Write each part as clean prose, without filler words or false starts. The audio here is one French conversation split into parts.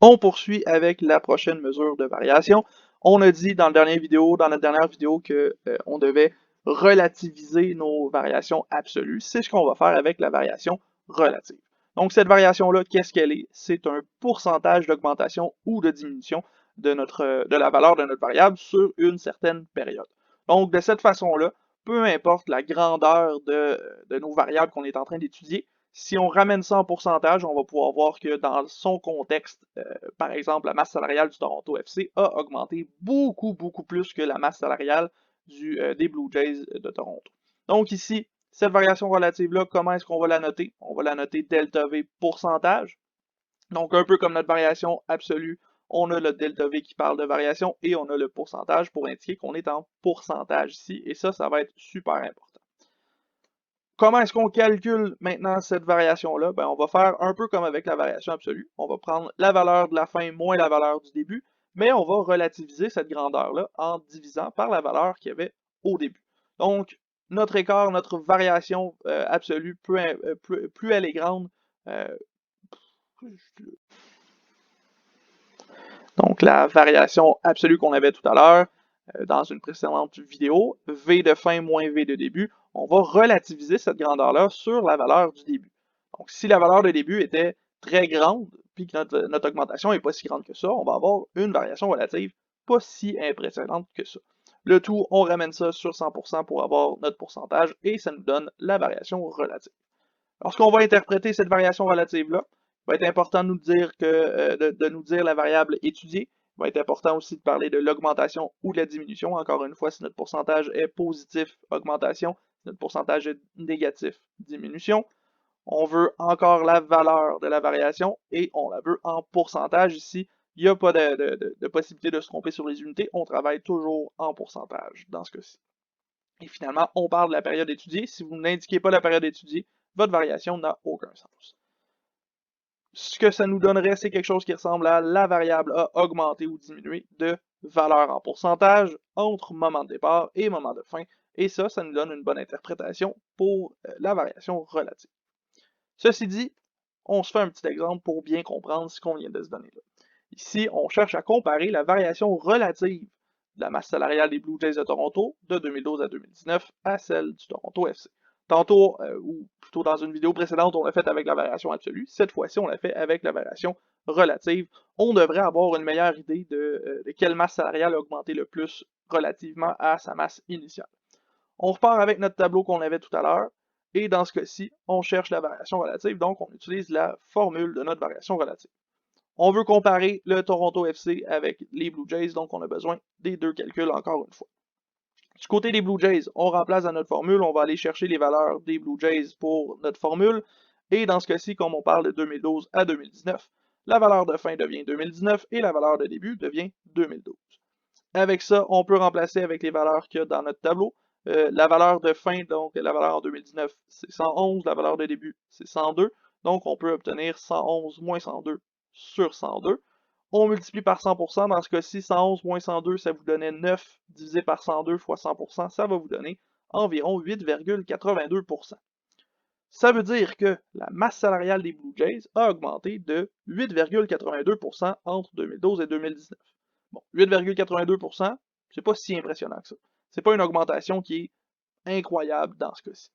On poursuit avec la prochaine mesure de variation. On a dit dans notre dernière vidéo que on devait relativiser nos variations absolues. C'est ce qu'on va faire avec la variation relative. Donc cette variation-là, qu'est-ce qu'elle est? C'est un pourcentage d'augmentation ou de diminution de la valeur de notre variable sur une certaine période. Donc de cette façon-là, peu importe la grandeur de nos variables qu'on est en train d'étudier, si on ramène ça en pourcentage, on va pouvoir voir que dans son contexte, par exemple, la masse salariale du Toronto FC a augmenté beaucoup plus que la masse salariale des Blue Jays de Toronto. Donc ici, cette variation relative-là, comment est-ce qu'on va la noter? On va la noter delta V pourcentage. Donc un peu comme notre variation absolue, on a le delta V qui parle de variation et on a le pourcentage pour indiquer qu'on est en pourcentage ici. Et ça va être super important. Comment est-ce qu'on calcule maintenant cette variation-là? Ben, on va faire un peu comme avec la variation absolue. On va prendre la valeur de la fin moins la valeur du début, mais on va relativiser cette grandeur-là en divisant par la valeur qu'il y avait au début. Donc, notre écart, notre variation absolue, plus elle est grande, donc la variation absolue qu'on avait tout à l'heure dans une précédente vidéo, V de fin moins V de début, on va relativiser cette grandeur-là sur la valeur du début. Donc si la valeur de début était très grande, puis que notre augmentation n'est pas si grande que ça, on va avoir une variation relative pas si impressionnante que ça. Le tout, on ramène ça sur 100% pour avoir notre pourcentage et ça nous donne la variation relative. Lorsqu'on va interpréter cette variation relative-là, il va être important de nous dire de nous dire la variable étudiée. Il va être important aussi de parler de l'augmentation ou de la diminution. Encore une fois, si notre pourcentage est positif, augmentation. Si notre pourcentage est négatif, diminution. On veut encore la valeur de la variation et on la veut en pourcentage ici. Il n'y a pas de possibilité de se tromper sur les unités. On travaille toujours en pourcentage dans ce cas-ci. Et finalement, on parle de la période étudiée. Si vous n'indiquez pas la période étudiée, votre variation n'a aucun sens. Ce que ça nous donnerait, c'est quelque chose qui ressemble à la variable a augmenté ou diminué de valeur en pourcentage entre moment de départ et moment de fin. Et ça nous donne une bonne interprétation pour la variation relative. Ceci dit, on se fait un petit exemple pour bien comprendre ce qu'on vient de se donner là. Ici, on cherche à comparer la variation relative de la masse salariale des Blue Jays de Toronto de 2012 à 2019 à celle du Toronto FC. Tantôt, ou plutôt dans une vidéo précédente, on l'a fait avec la variation absolue. Cette fois-ci, on l'a fait avec la variation relative. On devrait avoir une meilleure idée de quelle masse salariale a augmenté le plus relativement à sa masse initiale. On repart avec notre tableau qu'on avait tout à l'heure. Et dans ce cas-ci, on cherche la variation relative, donc on utilise la formule de notre variation relative. On veut comparer le Toronto FC avec les Blue Jays, donc on a besoin des deux calculs encore une fois. Du côté des Blue Jays, on remplace dans notre formule, on va aller chercher les valeurs des Blue Jays pour notre formule, et dans ce cas-ci, comme on parle de 2012 à 2019, la valeur de fin devient 2019 et la valeur de début devient 2012. Avec ça, on peut remplacer avec les valeurs qu'il y a dans notre tableau. La valeur de fin, donc la valeur en 2019, c'est 111, la valeur de début, c'est 102. Donc, on peut obtenir 111 moins 102 sur 102. On multiplie par 100%. Dans ce cas-ci, 111 moins 102, ça vous donnait 9 divisé par 102 fois 100%. Ça va vous donner environ 8,82%. Ça veut dire que la masse salariale des Blue Jays a augmenté de 8,82% entre 2012 et 2019. Bon, 8,82%, c'est pas si impressionnant que ça. C'est pas une augmentation qui est incroyable dans ce cas-ci.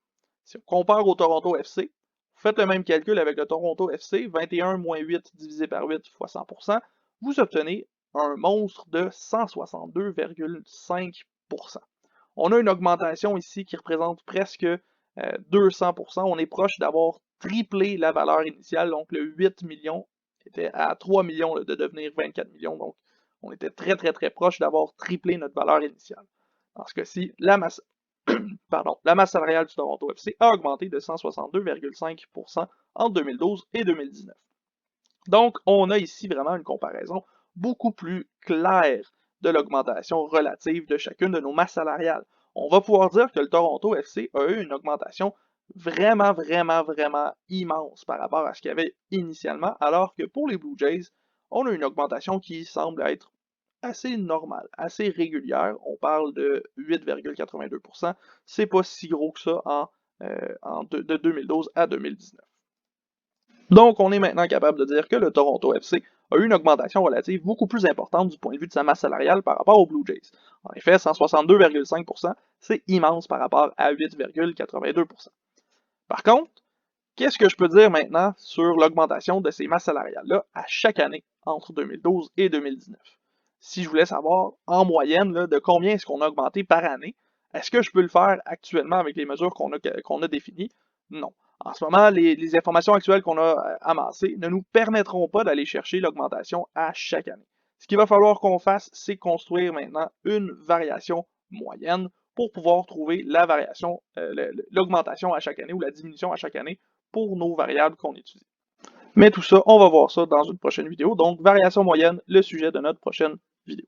Si on compare au Toronto FC, vous faites le même calcul avec le Toronto FC, 21 moins 8 divisé par 8 fois 100%, vous obtenez un monstre de 162,5%. On a une augmentation ici qui représente presque 200%. On est proche d'avoir triplé la valeur initiale, donc le 8 millions était à 3 millions de devenir 24 millions, donc on était très proche d'avoir triplé notre valeur initiale. Dans ce cas-ci, la masse salariale du Toronto FC a augmenté de 162,5% entre 2012 et 2019. Donc, on a ici vraiment une comparaison beaucoup plus claire de l'augmentation relative de chacune de nos masses salariales. On va pouvoir dire que le Toronto FC a eu une augmentation vraiment immense par rapport à ce qu'il y avait initialement, alors que pour les Blue Jays, on a une augmentation qui semble être assez normale, assez régulière. On parle de 8,82%. C'est pas si gros que ça de 2012 à 2019. Donc, on est maintenant capable de dire que le Toronto FC a eu une augmentation relative beaucoup plus importante du point de vue de sa masse salariale par rapport aux Blue Jays. En effet, 162,5%, c'est immense par rapport à 8,82%. Par contre, qu'est-ce que je peux dire maintenant sur l'augmentation de ces masses salariales-là à chaque année entre 2012 et 2019? Si je voulais savoir en moyenne là, de combien est-ce qu'on a augmenté par année, est-ce que je peux le faire actuellement avec les mesures qu'on a définies? Non. En ce moment, les informations actuelles qu'on a amassées ne nous permettront pas d'aller chercher l'augmentation à chaque année. Ce qu'il va falloir qu'on fasse, c'est construire maintenant une variation moyenne pour pouvoir trouver la variation, l'augmentation à chaque année ou la diminution à chaque année pour nos variables qu'on étudie. Mais tout ça, on va voir ça dans une prochaine vidéo. Donc, variation moyenne, le sujet de notre prochaine vidéo.